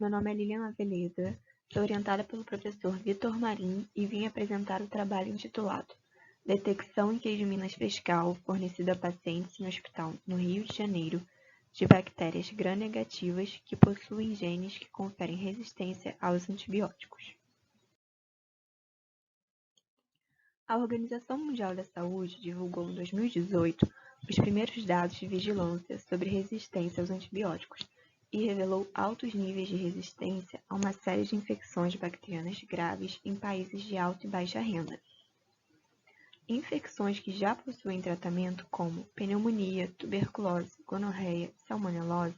meu nome é Liliana Veleda, sou orientada pelo professor Vitor Marim e vim apresentar o trabalho intitulado Detecção em queijo Minas Frescal fornecido a pacientes no hospital no Rio de Janeiro de bactérias gram-negativas que possuem genes que conferem resistência aos antibióticos. A Organização Mundial da Saúde divulgou em 2018 os primeiros dados de vigilância sobre resistência aos antibióticos e revelou altos níveis de resistência a uma série de infecções bacterianas graves em países de alta e baixa renda. Infecções que já possuem tratamento, como pneumonia, tuberculose, gonorreia e salmonelose,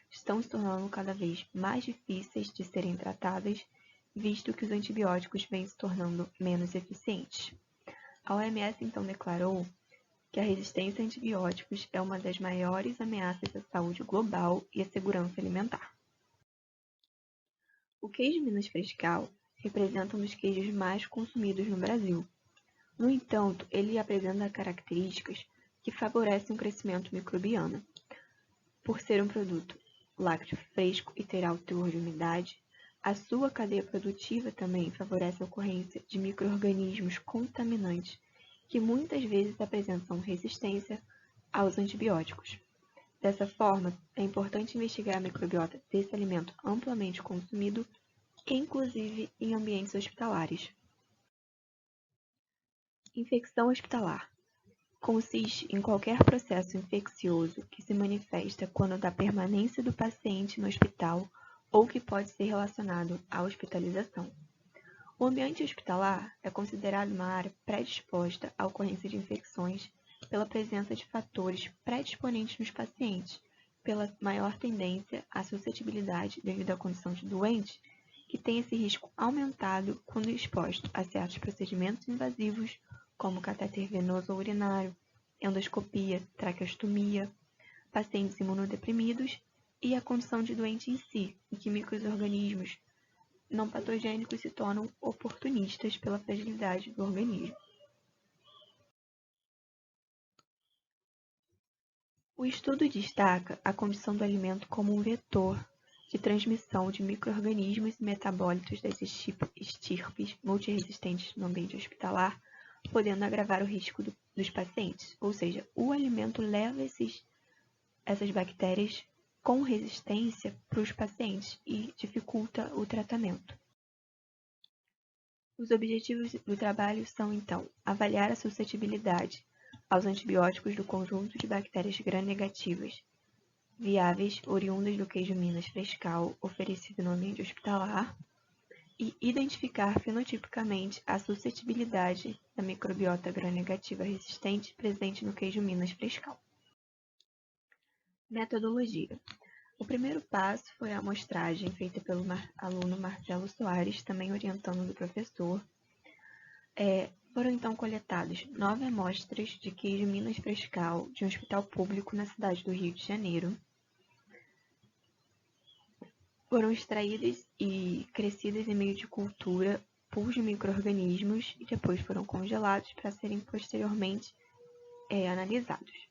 estão se tornando cada vez mais difíceis de serem tratadas, visto que os antibióticos vêm se tornando menos eficientes. A OMS então declarou que a resistência a antibióticos é uma das maiores ameaças à saúde global e à segurança alimentar. O queijo Minas Frescal representa um dos queijos mais consumidos no Brasil. No entanto, ele apresenta características que favorecem o crescimento microbiano. Por ser um produto lácteo fresco e ter alto teor de umidade, a sua cadeia produtiva também favorece a ocorrência de micro-organismos contaminantes que muitas vezes apresentam resistência aos antibióticos. Dessa forma, é importante investigar a microbiota desse alimento amplamente consumido, inclusive em ambientes hospitalares. Infecção hospitalar consiste em qualquer processo infeccioso que se manifesta quando da permanência do paciente no hospital ou que pode ser relacionado à hospitalização. O ambiente hospitalar é considerado uma área predisposta à ocorrência de infecções pela presença de fatores predisponentes nos pacientes, pela maior tendência à suscetibilidade devido à condição de doente, que tem esse risco aumentado quando exposto a certos procedimentos invasivos, como catéter venoso ou urinário, endoscopia, traqueostomia, pacientes imunodeprimidos e a condição de doente em si, em que micro-organismos não patogênicos se tornam oportunistas pela fragilidade do organismo. O estudo destaca a condição do alimento como um vetor de transmissão de micro-organismos e metabólitos das estirpes multiresistentes no ambiente hospitalar, podendo agravar o risco dos pacientes, ou seja, o alimento leva essas bactérias com resistência para os pacientes e dificulta o tratamento. Os objetivos do trabalho são, então, avaliar a suscetibilidade aos antibióticos do conjunto de bactérias gram-negativas viáveis oriundas do queijo Minas Frescal oferecido no ambiente hospitalar e identificar fenotipicamente a suscetibilidade da microbiota gram-negativa resistente presente no queijo Minas Frescal. Metodologia. O primeiro passo foi a amostragem feita pelo aluno Marcelo Soares, também orientando do professor. Foram então coletadas 9 amostras de queijo Minas Frescal de um hospital público na cidade do Rio de Janeiro. Foram extraídas e crescidas em meio de cultura pools de micro-organismos e depois foram congelados para serem posteriormente analisados.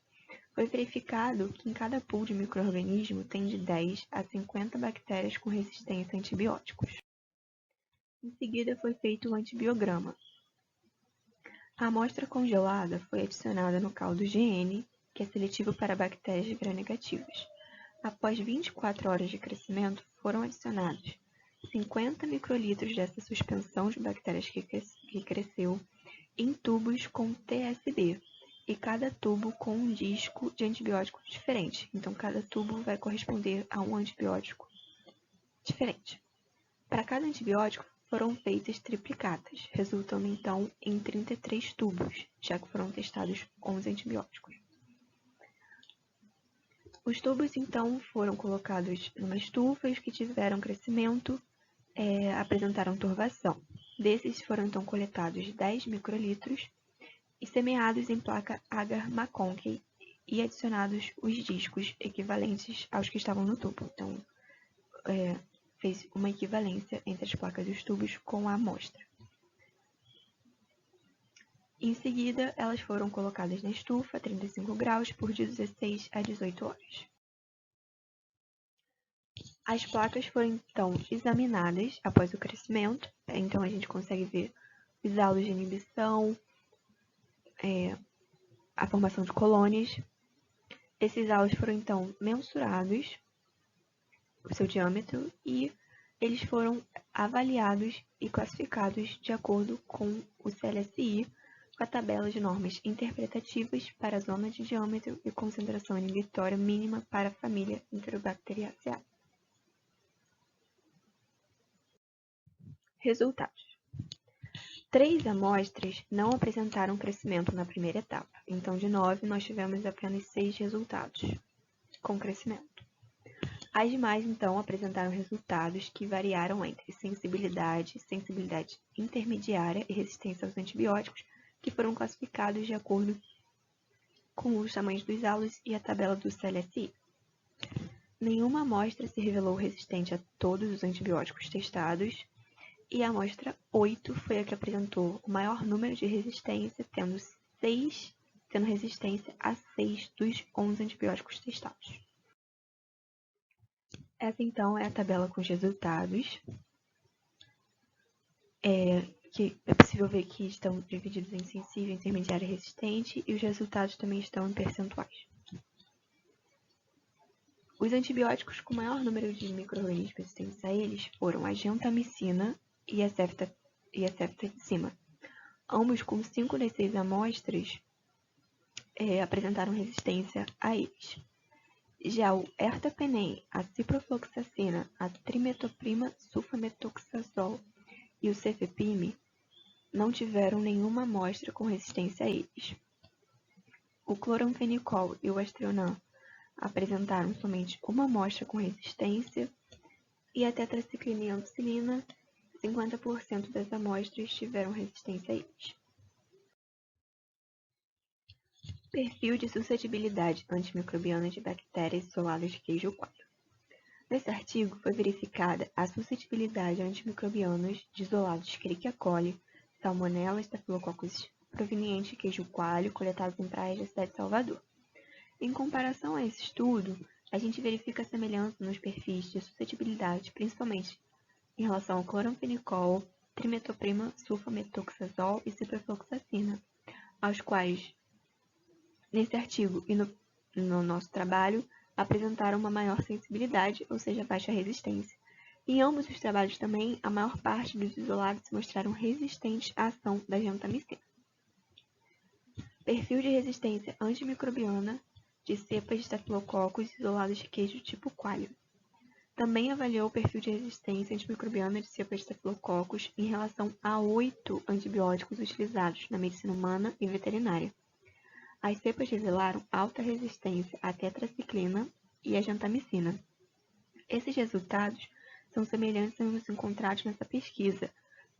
Foi verificado que em cada pool de micro-organismo tem de 10 a 50 bactérias com resistência a antibióticos. Em seguida foi feito o antibiograma. A amostra congelada foi adicionada no caldo GN, que é seletivo para bactérias gram-negativas. Após 24 horas de crescimento, foram adicionados 50 microlitros dessa suspensão de bactérias que cresceu em tubos com TSB, e cada tubo com um disco de antibiótico diferente. Então, cada tubo vai corresponder a um antibiótico diferente. Para cada antibiótico, foram feitas triplicatas, resultando então em 33 tubos, já que foram testados 11 antibióticos. Os tubos, então, foram colocados numa estufa e os que tiveram crescimento apresentaram turvação. Desses foram, então, coletados 10 microlitros e semeados em placa agar-McConkey e adicionados os discos equivalentes aos que estavam no tubo. Então, fez uma equivalência entre as placas dos tubos com a amostra. Em seguida, elas foram colocadas na estufa a 35 graus por de 16 a 18 horas. As placas foram então examinadas após o crescimento, então a gente consegue ver os halos de inibição, a formação de colônias. Esses halos foram então mensurados, o seu diâmetro, e eles foram avaliados e classificados de acordo com o CLSI, com a tabela de normas interpretativas para a zona de diâmetro e concentração inibitória mínima para a família Enterobacteriaceae. Resultados. 3 amostras não apresentaram crescimento na primeira etapa, então de 9 nós tivemos apenas 6 resultados com crescimento. As demais, então, apresentaram resultados que variaram entre sensibilidade intermediária e resistência aos antibióticos, que foram classificados de acordo com os tamanhos dos halos e a tabela do CLSI. Nenhuma amostra se revelou resistente a todos os antibióticos testados, e a amostra 8 foi a que apresentou o maior número de resistência, tendo resistência a 6 dos 11 antibióticos testados. Essa, então, é a tabela com os resultados, que é possível ver que estão divididos em sensível, intermediário e resistente, e os resultados também estão em percentuais. Os antibióticos com maior número de micro-organismos resistentes a eles foram a gentamicina e a ceftazidima. Ambos com 5 das 6 amostras apresentaram resistência a eles. Já o ertapenem, a ciprofloxacina, a trimetoprima sulfametoxazol e o cefepime não tiveram nenhuma amostra com resistência a eles. O cloramfenicol e o astronam apresentaram somente uma amostra com resistência, e a tetraciclina e a ampicilina, 50% das amostras tiveram resistência a eles. Perfil de suscetibilidade antimicrobiana de bactérias isoladas de queijo coalho. Nesse artigo foi verificada a suscetibilidade a antimicrobianos de isolados de Escherichia coli, Salmonella, Staphylococcus proveniente de queijo coalho coletados em praias da cidade de Salvador. Em comparação a esse estudo, a gente verifica a semelhança nos perfis de suscetibilidade, principalmente em relação ao cloramfenicol, trimetoprima sulfametoxazol e ciprofloxacina, aos quais, nesse artigo e no nosso trabalho, apresentaram uma maior sensibilidade, ou seja, baixa resistência. Em ambos os trabalhos também, a maior parte dos isolados se mostraram resistentes à ação da gentamicina. Perfil de resistência antimicrobiana de cepas de estafilococcus isoladas de queijo tipo coalho. Também avaliou o perfil de resistência antimicrobiana de cepas de estafilococcus em relação a 8 antibióticos utilizados na medicina humana e veterinária. As cepas revelaram alta resistência à tetraciclina e à gentamicina. Esses resultados são semelhantes aos encontrados nessa pesquisa,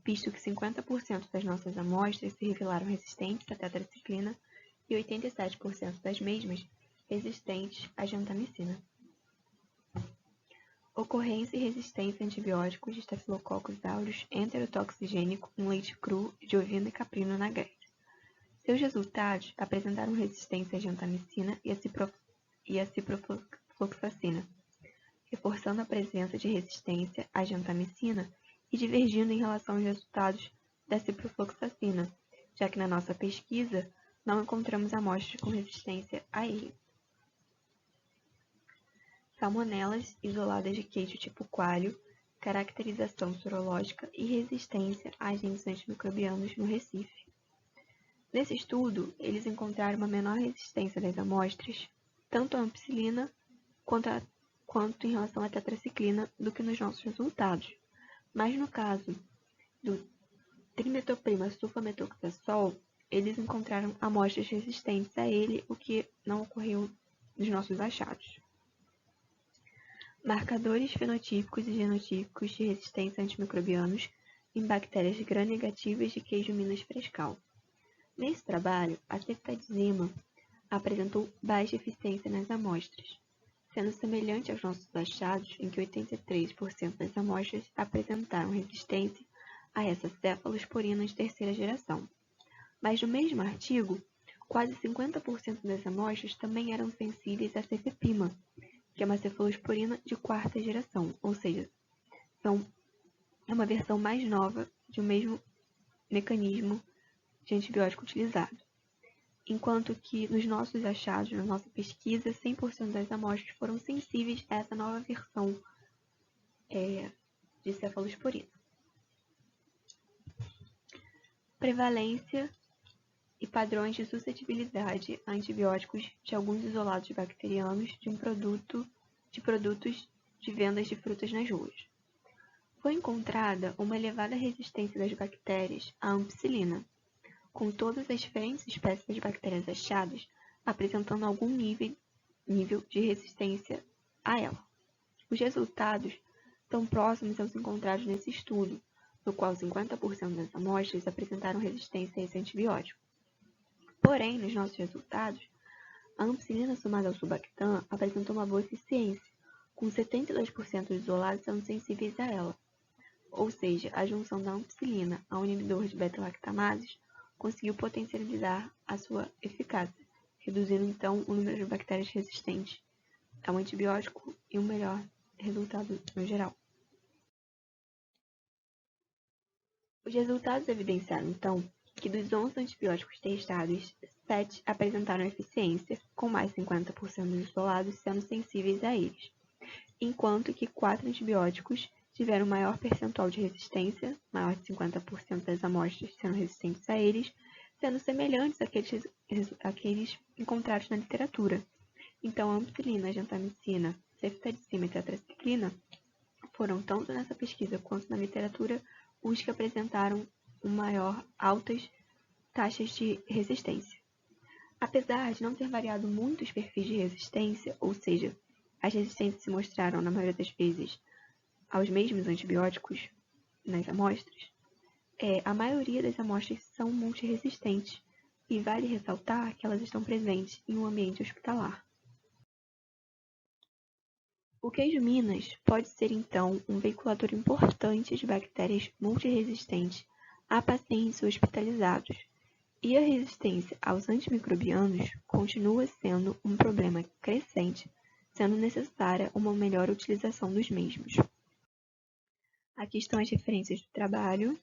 visto que 50% das nossas amostras se revelaram resistentes à tetraciclina e 87% das mesmas resistentes à gentamicina. Ocorrência e resistência a antibióticos de Staphylococcus aureus enterotoxigênico em leite cru de ovino e caprino na Grécia. Seus resultados apresentaram resistência à gentamicina e à ciprofloxacina, reforçando a presença de resistência à gentamicina e divergindo em relação aos resultados da ciprofloxacina, já que na nossa pesquisa não encontramos amostras com resistência a ele. Salmonelas isoladas de queijo tipo coalho, caracterização sorológica e resistência a agentes antimicrobianos no Recife. Nesse estudo, eles encontraram uma menor resistência das amostras, tanto à ampicilina quanto em relação à tetraciclina, do que nos nossos resultados. Mas no caso do trimetoprima sulfametoxazol, eles encontraram amostras resistentes a ele, o que não ocorreu nos nossos achados. Marcadores fenotípicos e genotípicos de resistência a antimicrobianos em bactérias gram-negativas de queijo Minas Frescal. Nesse trabalho, a ceftazidima apresentou baixa eficiência nas amostras, sendo semelhante aos nossos achados em que 83% das amostras apresentaram resistência a essas cefalosporinas de terceira geração. Mas no mesmo artigo, quase 50% das amostras também eram sensíveis à cefepima, que é uma cefalosporina de quarta geração, ou seja, é uma versão mais nova de um mesmo mecanismo de antibiótico utilizado. Enquanto que nos nossos achados, na nossa pesquisa, 100% das amostras foram sensíveis a essa nova versão de cefalosporina. Prevalência e padrões de suscetibilidade a antibióticos de alguns isolados bacterianos de produtos de vendas de frutas nas ruas. Foi encontrada uma elevada resistência das bactérias à ampicilina, com todas as diferentes espécies de bactérias achadas apresentando algum nível de resistência a ela. Os resultados estão próximos aos encontrados nesse estudo, no qual 50% das amostras apresentaram resistência a esse antibiótico. Porém, nos nossos resultados, a ampicilina somada ao sulbactam apresentou uma boa eficiência, com 72% dos isolados sendo sensíveis a ela. Ou seja, a junção da ampicilina ao inibidor de beta-lactamases conseguiu potencializar a sua eficácia, reduzindo então o número de bactérias resistentes ao antibiótico e um melhor resultado no geral. Os resultados evidenciaram então que dos 11 antibióticos testados, 7 apresentaram eficiência, com mais de 50% dos isolados sendo sensíveis a eles, enquanto que 4 antibióticos tiveram maior percentual de resistência, maior de 50% das amostras sendo resistentes a eles, sendo semelhantes àqueles encontrados na literatura. Então, a ampicilina, gentamicina, ceftazidima e tetraciclina foram, tanto nessa pesquisa quanto na literatura, os que apresentaram altas taxas de resistência. Apesar de não ter variado muito os perfis de resistência, ou seja, as resistências se mostraram, na maioria das vezes, aos mesmos antibióticos nas amostras, a maioria das amostras são multiresistentes e vale ressaltar que elas estão presentes em um ambiente hospitalar. O queijo Minas pode ser, então, um veiculador importante de bactérias multiresistentes a pacientes hospitalizados, e a resistência aos antimicrobianos continua sendo um problema crescente, sendo necessária uma melhor utilização dos mesmos. Aqui estão as referências do trabalho.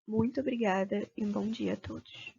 Muito obrigada e um bom dia a todos.